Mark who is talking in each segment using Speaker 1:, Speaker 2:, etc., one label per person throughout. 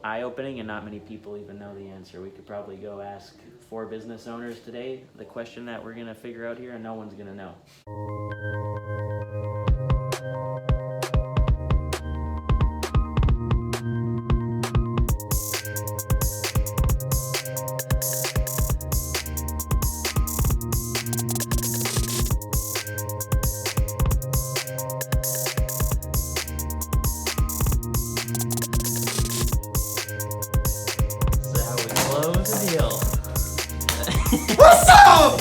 Speaker 1: eye-opening and not many people even know the answer. We could probably go ask 4 business owners today the question that we're going to figure out here, and no one's going to know.
Speaker 2: What's up?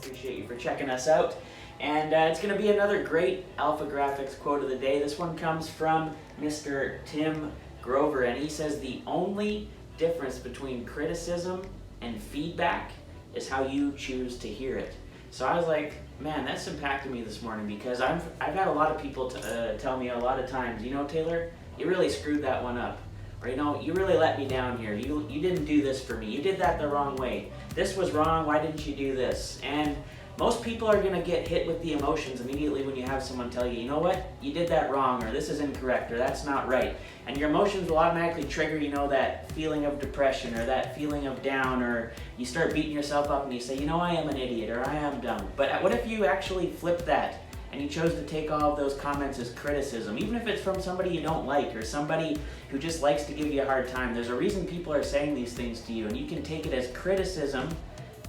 Speaker 1: Appreciate you for checking us out. And it's going to be another great Alpha Graphics quote of the day. This one comes from Mr. Tim Grover, and he says the only difference between criticism and feedback is how you choose to hear it. So I was like, man, that's impacted me this morning, because I've had a lot of people tell me a lot of times, you know, Taylor, you really screwed that one up. Or, you know, you really let me down here. You didn't do this for me. You did that the wrong way. This was wrong. Why didn't you do this? And most people are going to get hit with the emotions immediately when you have someone tell you, you know what, you did that wrong, or this is incorrect, or that's not right. And your emotions will automatically trigger, you know, that feeling of depression, or that feeling of down, or you start beating yourself up and you say, you know, I am an idiot, or I am dumb. But what if you actually flip that? And you chose to take all of those comments as criticism, even if it's from somebody you don't like, or somebody who just likes to give you a hard time. There's a reason people are saying these things to you, and you can take it as criticism,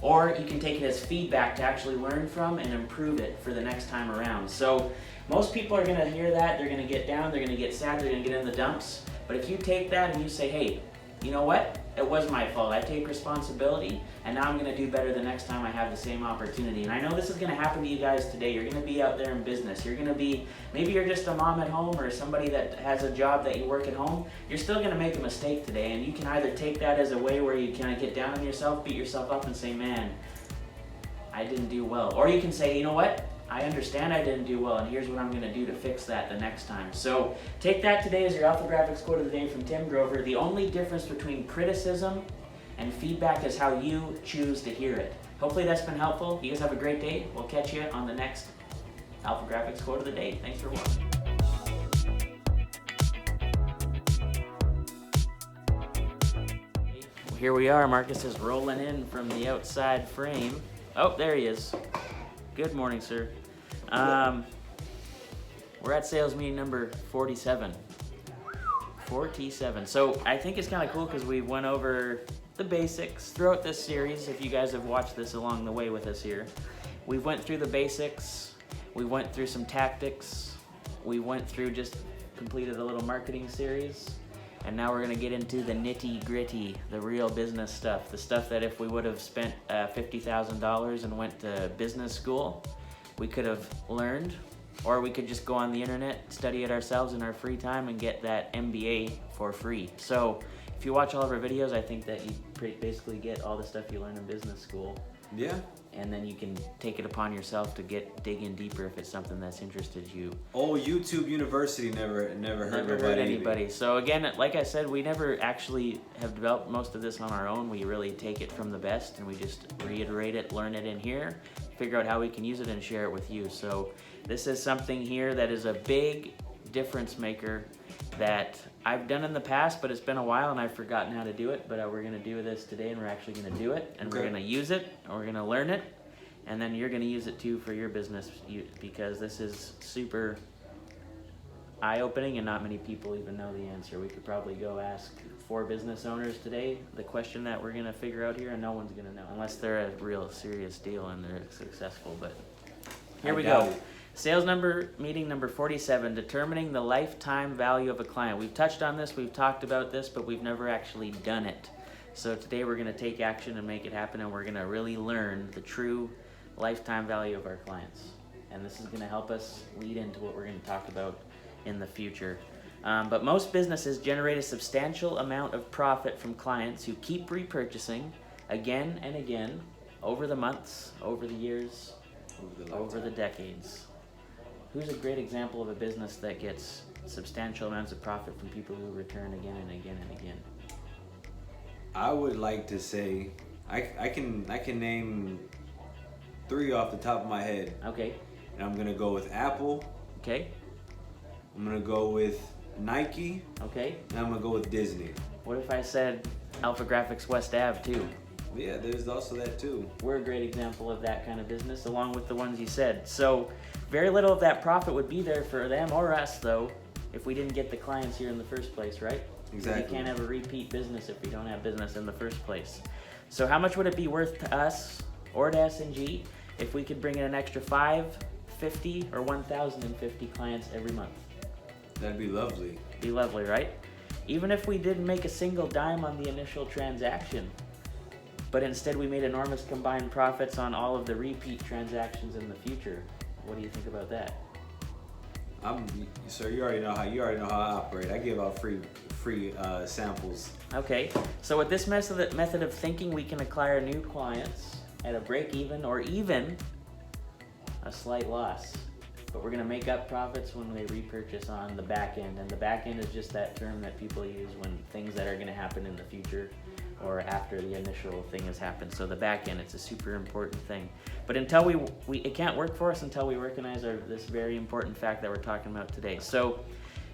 Speaker 1: or you can take it as feedback to actually learn from and improve it for the next time around. So most people are going to hear that, they're going to get down, they're going to get sad, they're going to get in the dumps. But if you take that and you say, hey, you know what? It was my fault. I take responsibility, and now I'm going to do better the next time I have the same opportunity. And I know this is going to happen to you guys today. You're going to be out there in business. You're going to be, maybe you're just a mom at home, or somebody that has a job that you work at home. You're still going to make a mistake today, and you can either take that as a way where you kind of get down on yourself, beat yourself up, and say, man, I didn't do well. Or you can say, you know what? I understand I didn't do well, and here's what I'm going to do to fix that the next time. So take that today as your Alpha Graphics quote of the day from Tim Grover. The only difference between criticism and feedback is how you choose to hear it. Hopefully that's been helpful. You guys have a great day. We'll catch you on the next Alpha Graphics quote of the day. Thanks for watching. Here we are. Marcus is rolling in from the outside frame. Oh, there he is. Good morning, sir. We're at sales meeting number 47. 47. So I think it's kind of cool because we went over the basics throughout this series. If you guys have watched this along the way with us here, we went through the basics. We went through some tactics. We went through completed a little marketing series. And now we're going to get into the nitty-gritty, the real business stuff, the stuff that if we would have spent $50,000 and went to business school, we could have learned, or we could just go on the internet, study it ourselves in our free time, and get that MBA for free. So if you watch all of our videos, I think that you basically get all the stuff you learn in business school.
Speaker 2: Yeah.
Speaker 1: And then you can take it upon yourself to dig in deeper if it's something that's interested you.
Speaker 2: Oh, YouTube University never hurt
Speaker 1: anybody. So again, like I said, we never actually have developed most of this on our own. We really take it from the best, and we just reiterate it, learn it in here, figure out how we can use it, and share it with you. So this is something here that is a big difference maker that I've done in the past, but it's been a while and I've forgotten how to do it. But we're going to do this today, and we're actually going to do it, and we're going to use it, and we're going to learn it, and then you're going to use it too for your business, because this is super eye-opening and not many people even know the answer. We could probably go ask 4 business owners today the question that we're going to figure out here, and no one's going to know unless they're a real serious deal and they're successful. But here we go. Sales meeting number 47, determining the lifetime value of a client. We've touched on this, we've talked about this, but we've never actually done it. So today we're going to take action and make it happen, and we're going to really learn the true lifetime value of our clients. And this is going to help us lead into what we're going to talk about in the future. But most businesses generate a substantial amount of profit from clients who keep repurchasing again and again over the months, over the years, over the decades. Who's a great example of a business that gets substantial amounts of profit from people who return again and again and again?
Speaker 2: I would like to say, I can name 3 off the top of my head.
Speaker 1: Okay.
Speaker 2: And I'm gonna go with Apple.
Speaker 1: Okay.
Speaker 2: I'm gonna go with Nike,
Speaker 1: Okay.
Speaker 2: and I'm gonna go with Disney.
Speaker 1: What if I said Alpha Graphics West Ave too?
Speaker 2: Yeah, there's also that too.
Speaker 1: We're a great example of that kind of business, along with the ones you said. So very little of that profit would be there for them or us, though, if we didn't get the clients here in the first place, right?
Speaker 2: Exactly.
Speaker 1: You can't have a repeat business if we don't have business in the first place. So how much would it be worth to us or to S&G if we could bring in an extra 5, 50, or 1,050 clients every month?
Speaker 2: That'd be lovely.
Speaker 1: Be lovely, right? Even if we didn't make a single dime on the initial transaction, but instead we made enormous combined profits on all of the repeat transactions in the future. What do you think about that?
Speaker 2: Sir, you already know how I operate. I give out free samples.
Speaker 1: Okay, so with this method of thinking, we can acquire new clients at a break even or even a slight loss. But we're gonna make up profits when they repurchase on the back end. And the back end is just that term that people use when things that are gonna happen in the future or after the initial thing has happened. So the back end, it's a super important thing. But until it can't work for us until we recognize this very important fact that we're talking about today. So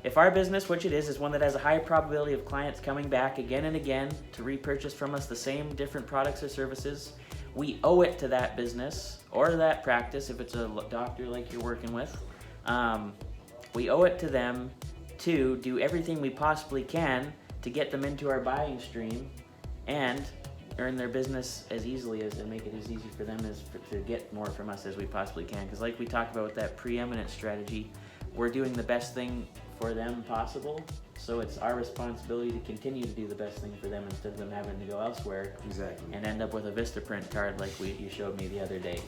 Speaker 1: if our business, which it is one that has a high probability of clients coming back again and again to repurchase from us the same different products or services, we owe it to that business or that practice, if it's a doctor like you're working with, we owe it to them to do everything we possibly can to get them into our buying stream and earn their business as easily as, and make it as easy for them to get more from us as we possibly can. Because like we talked about with that preeminent strategy, we're doing the best thing for them possible, so it's our responsibility to continue to do the best thing for them instead of them having to go elsewhere.
Speaker 2: Exactly.
Speaker 1: And end up with a Vistaprint card like you showed me the other day.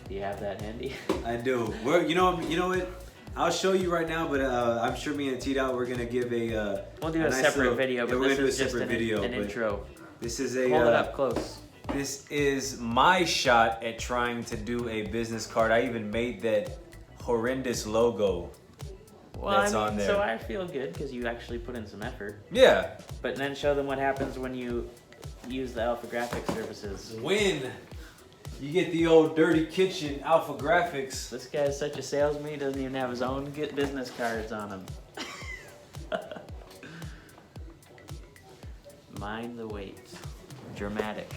Speaker 1: Do you have that handy?
Speaker 2: I do. You know what? I'll show you right now, but I'm sure me and T-Dot, we're gonna give
Speaker 1: We'll do a nice separate video, but this is just an intro.
Speaker 2: This is a.
Speaker 1: Hold it up close.
Speaker 2: This is my shot at trying to do a business card. I even made that horrendous logo.
Speaker 1: Well,
Speaker 2: that's on there.
Speaker 1: So I feel good because you actually put in some effort.
Speaker 2: Yeah.
Speaker 1: But then show them what happens when you use the Alpha Graphics services.
Speaker 2: When you get the old dirty kitchen Alpha Graphics.
Speaker 1: This guy's such a salesman, he doesn't even have his own business cards on him. Mind the weight. Dramatic.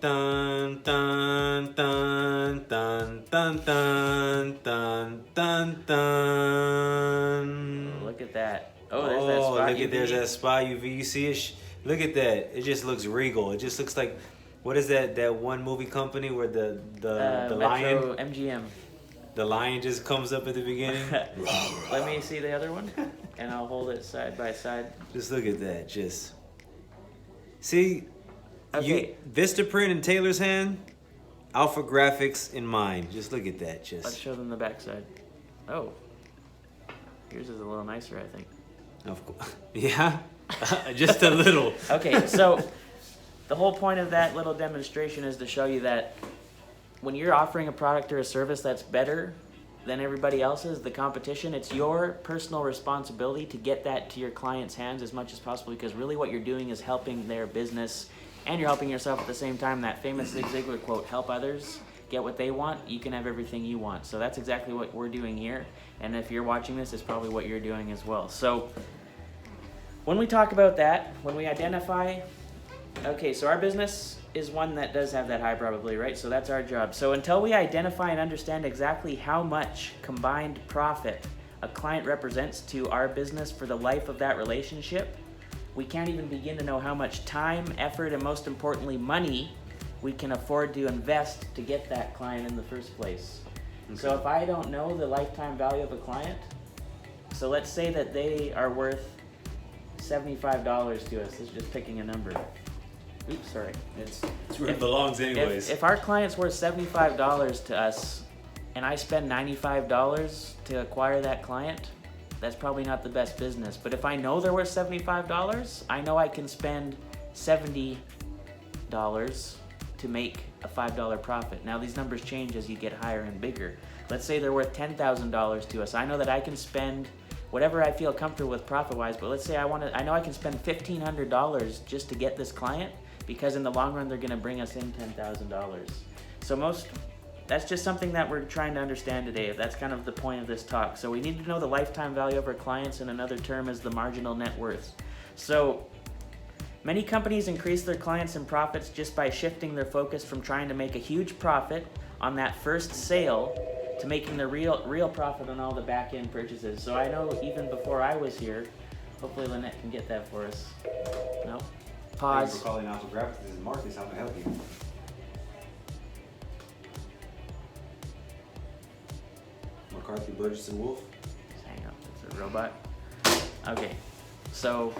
Speaker 2: Dun dun dun dun dun dun dun dun dun.
Speaker 1: Look at that. Oh, there's that spot.
Speaker 2: Look at there's that spot UV. You see it? Look at that. It just looks regal. It just looks like, what is that one movie company where the lion?
Speaker 1: Metro MGM.
Speaker 2: The lion just comes up at the beginning.
Speaker 1: Let me see the other one, and I'll hold it side by side.
Speaker 2: Just look at that. Just see.
Speaker 1: Okay.
Speaker 2: Vistaprint in Taylor's hand, Alpha Graphics in mine. Just look at that.
Speaker 1: Let's show them the backside. Oh, yours is a little nicer, I think.
Speaker 2: Of course. Yeah, just a little.
Speaker 1: Okay, so the whole point of that little demonstration is to show you that when you're offering a product or a service that's better than everybody else's, the competition, it's your personal responsibility to get that to your client's hands as much as possible, because really what you're doing is helping their business and you're helping yourself at the same time. That famous Zig Ziglar quote, help others get what they want, you can have everything you want. So that's exactly what we're doing here. And if you're watching this, it's probably what you're doing as well. So when we talk about that, when we identify, okay, so our business is one that does have that high probability, right? So that's our job. So until we identify and understand exactly how much combined profit a client represents to our business for the life of that relationship, we can't even begin to know how much time, effort, and most importantly, money we can afford to invest to get that client in the first place. Okay. So if I don't know the lifetime value of a client, so let's say that they are worth $75 to us. This is just picking a number. Oops, sorry.
Speaker 2: It's where it belongs anyways.
Speaker 1: If our client's worth $75 to us and I spend $95 to acquire that client, that's probably not the best business. But if I know they're worth $75, I know I can spend $70 to make a $5 profit. Now these numbers change as you get higher and bigger. Let's say they're worth $10,000 to us. I know that I can spend whatever I feel comfortable with profit-wise, but let's say I know I can spend $1,500 just to get this client, because in the long run they're gonna bring us in $10,000. So that's just something that we're trying to understand today. That's kind of the point of this talk. So we need to know the lifetime value of our clients, and another term is the marginal net worth. So many companies increase their clients and profits just by shifting their focus from trying to make a huge profit on that first sale to making the real profit on all the back end purchases. So I know even before I was here, hopefully Lynette can get that for us. No? Pause.
Speaker 2: Thank you for calling Alpha Graphics. This is Marcus. How can I help you? McCarthy, Burgess, and Wolf.
Speaker 1: Just hang up. It's a robot. Okay. So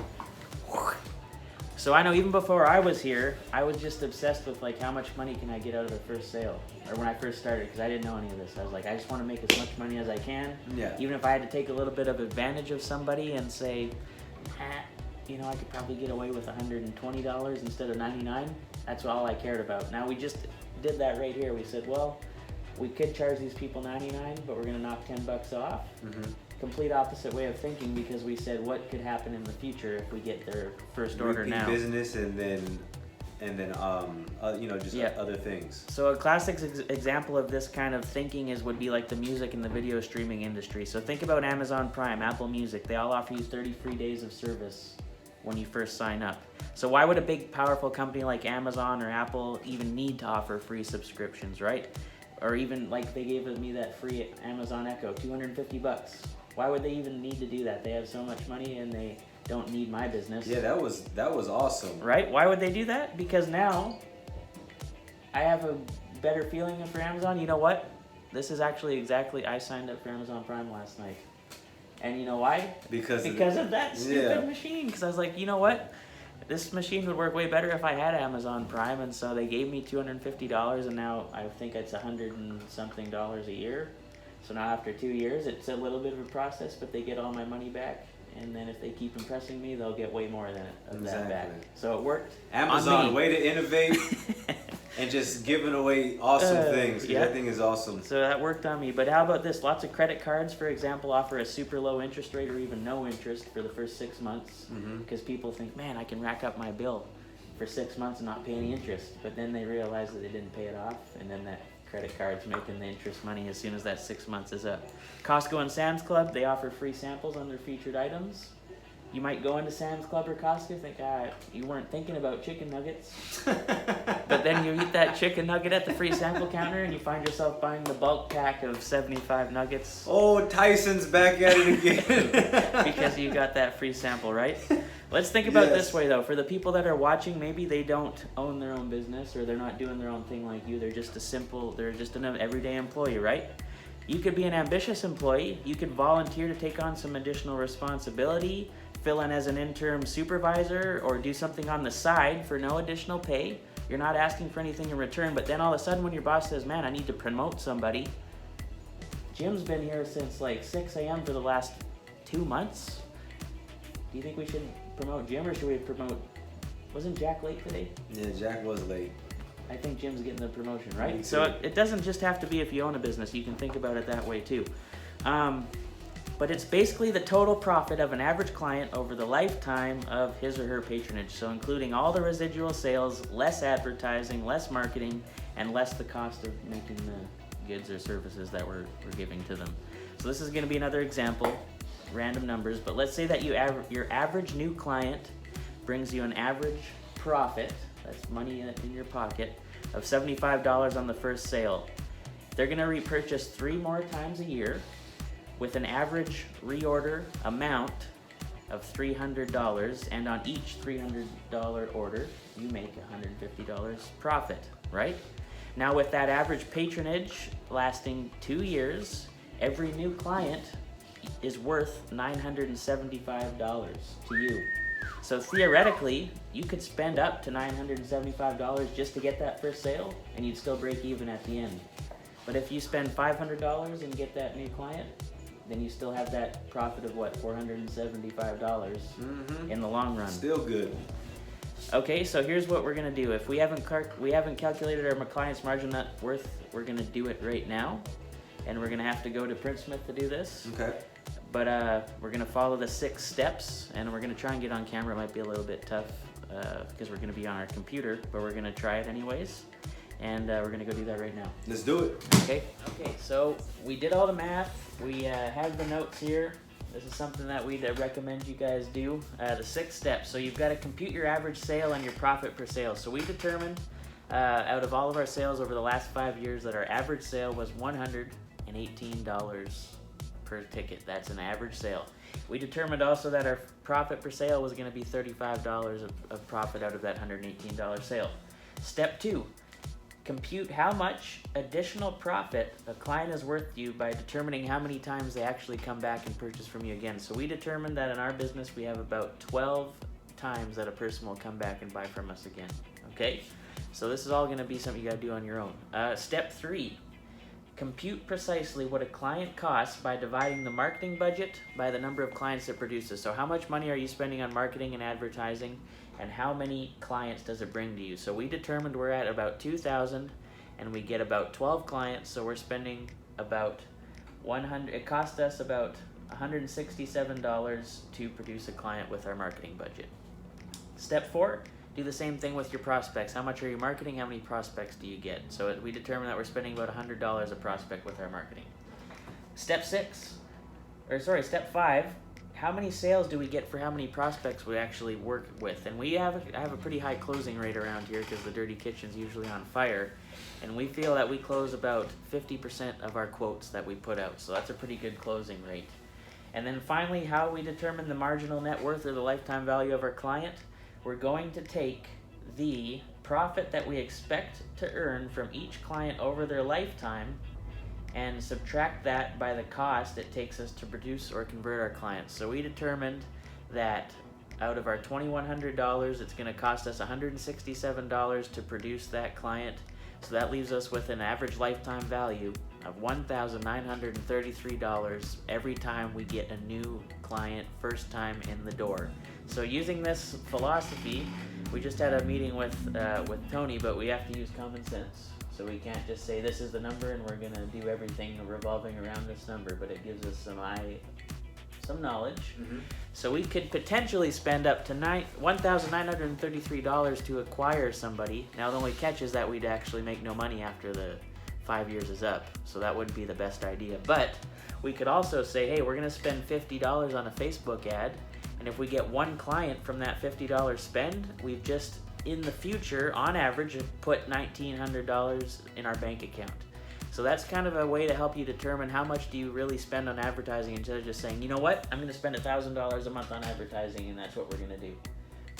Speaker 1: I know even before I was here, I was just obsessed with like how much money can I get out of the first sale, or when I first started, because I didn't know any of this. I was like, I just want to make as much money as I can.
Speaker 2: Yeah.
Speaker 1: Even if I had to take a little bit of advantage of somebody and say, you know, I could probably get away with $120 instead of $99. That's all I cared about. Now we just did that right here. We said, well, we could charge these people $99, but we're gonna knock $10 off. Mm-hmm. Complete opposite way of thinking, because we said what could happen in the future if we get their first order now.
Speaker 2: Business and then you know, just other things.
Speaker 1: So a classic example of this kind of thinking would be like the music and the video streaming industry. So think about Amazon Prime, Apple Music. They all offer you 30 free days of service when you first sign up. So why would a big powerful company like Amazon or Apple even need to offer free subscriptions, right? Or even like they gave me that free Amazon Echo, $250. Why would they even need to do that? They have so much money and they don't need my business.
Speaker 2: Yeah, that was awesome.
Speaker 1: Right? Why would they do that? Because now I have a better feeling for Amazon. You know what? This is actually exactly, I signed up for Amazon Prime last night. And you know why? Because of that stupid machine. Because I was like, you know what? This machine would work way better if I had Amazon Prime. And so they gave me $250, and now I think it's $100 and something a year. So now after 2 years, it's a little bit of a process, but they get all my money back. And then if they keep impressing me, they'll get way more than that back. So it worked.
Speaker 2: Amazon, way to innovate and just giving away awesome things. Yeah. That thing is awesome.
Speaker 1: So that worked on me. But how about this? Lots of credit cards, for example, offer a super low interest rate or even no interest for the first 6 months. Because people think, man, I can rack up my bill for 6 months and not pay any interest. But then they realize that they didn't pay it off, and then that credit card's making the interest money as soon as that 6 months is up. Costco and Sam's Club, they offer free samples on their featured items. You might go into Sam's Club or Costco, think, you weren't thinking about chicken nuggets. But then you eat that chicken nugget at the free sample counter and you find yourself buying the bulk pack of 75 nuggets.
Speaker 2: Oh, Tyson's back at it again.
Speaker 1: Because you got that free sample, right? Let's think about it this way, though. For the people that are watching, maybe they don't own their own business, or they're not doing their own thing like you. They're just an everyday employee, right? You could be an ambitious employee. You could volunteer to take on some additional responsibility, fill in as an interim supervisor, or do something on the side for no additional pay. You're not asking for anything in return, but then all of a sudden when your boss says, man, I need to promote somebody. Jim's been here since like 6 a.m. for the last 2 months. Do you think we should promote Jim, or should we promote... Wasn't Jack late today?
Speaker 2: Yeah, Jack was late.
Speaker 1: I think Jim's getting the promotion, right? So it doesn't just have to be if you own a business. You can think about it that way too. But it's basically the total profit of an average client over the lifetime of his or her patronage. So including all the residual sales, less advertising, less marketing, and less the cost of making the goods or services that we're giving to them. So this is going to be another example, random numbers, but let's say that your average new client brings you an average profit, that's money in your pocket, of $75 on the first sale. They're going to repurchase 3 more times a year with an average reorder amount of $300, and on each $300 order, you make $150 profit, right? Now with that average patronage lasting 2 years, every new client is worth $975 to you. So theoretically, you could spend up to $975 just to get that first sale, and you'd still break even at the end. But if you spend $500 and get that new client, then you still have that profit of what, $475 in the long run.
Speaker 2: Still good.
Speaker 1: Okay, so here's what we're gonna do. If we haven't calculated our client's margin net worth, we're gonna do it right now, and we're gonna have to go to Print Smith to do this.
Speaker 2: Okay.
Speaker 1: But we're gonna follow the 6 steps, and we're gonna try and get on camera. It might be a little bit tough because we're gonna be on our computer, but we're gonna try it anyways. and we're going to go do that right now.
Speaker 2: Let's do it.
Speaker 1: Okay, so we did all the math. We have the notes here. This is something that we'd recommend you guys do. The 6 steps. So you've got to compute your average sale and your profit per sale. So we determined out of all of our sales over the last 5 years that our average sale was $118 per ticket. That's an average sale. We determined also that our profit per sale was going to be $35 of profit out of that $118 sale. Step 2. Compute how much additional profit a client is worth to you by determining how many times they actually come back and purchase from you again. So we determined that in our business we have about 12 times that a person will come back and buy from us again. Okay? So this is all going to be something you got to do on your own. Step 3. Compute precisely what a client costs by dividing the marketing budget by the number of clients it produces. So how much money are you spending on marketing and advertising, and how many clients does it bring to you? So we determined we're at about 2,000 and we get about 12 clients, so we're spending about it cost us about $167 to produce a client with our marketing budget. Step 4, do the same thing with your prospects. How much are you marketing? How many prospects do you get? So we determined that we're spending about $100 a prospect with our marketing. Step 5, how many sales do we get for how many prospects we actually work with? And we have a pretty high closing rate around here because the Dirty Kitchen's usually on fire. And we feel that we close about 50% of our quotes that we put out. So that's a pretty good closing rate. And then finally, how we determine the marginal net worth or the lifetime value of our client. We're going to take the profit that we expect to earn from each client over their lifetime and subtract that by the cost it takes us to produce or convert our clients. So we determined that out of our $2,100, it's going to cost us $167 to produce that client. So that leaves us with an average lifetime value of $1,933 every time we get a new client first time in the door. So using this philosophy, we just had a meeting with Tony, but we have to use common sense. So we can't just say this is the number and we're going to do everything revolving around this number, but it gives us some knowledge. Mm-hmm. So we could potentially spend up to $1,933 to acquire somebody. Now the only catch is that we'd actually make no money after the 5 years is up, so that wouldn't be the best idea. But we could also say, hey, we're going to spend $50 on a Facebook ad, and if we get one client from that $50 spend, we've just, in the future, on average, put $1,900 in our bank account. So that's kind of a way to help you determine how much do you really spend on advertising instead of just saying, you know what, I'm going to spend $1,000 a month on advertising and that's what we're going to do.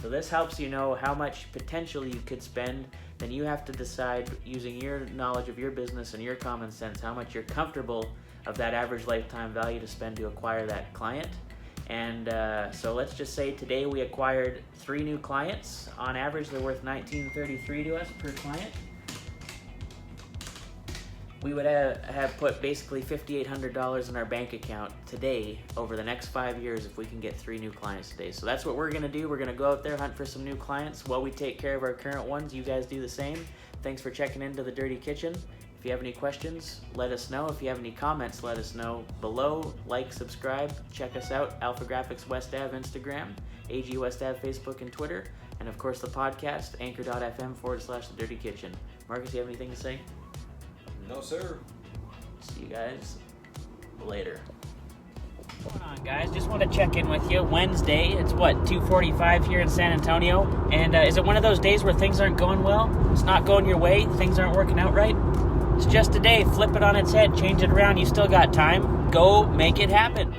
Speaker 1: So this helps you know how much potentially you could spend. Then you have to decide, using your knowledge of your business and your common sense, how much you're comfortable of that average lifetime value to spend to acquire that client. And so let's just say today we acquired 3 new clients. On average, they're worth $1,933 to us per client. We would have put basically $5,800 in our bank account today over the next 5 years if we can get 3 new clients today. So that's what we're going to do. We're going to go out there, hunt for some new clients while we take care of our current ones. You guys do the same. Thanks for checking into the Dirty Kitchen. If you have any questions, let us know. If you have any comments, let us know below. Like, subscribe, check us out. Alpha Graphics West Ave Instagram, AG West Ave Facebook and Twitter, and of course the podcast, anchor.fm/The Dirty Kitchen. Marcus, you have anything to say?
Speaker 2: No, sir.
Speaker 1: See you guys later. What's going on, guys? Just want to check in with you. Wednesday, it's 2:45 here in San Antonio. And is it one of those days where things aren't going well? It's not going your way? Things aren't working out right? It's just a day. Flip it on its head. Change it around. You still got time. Go make it happen.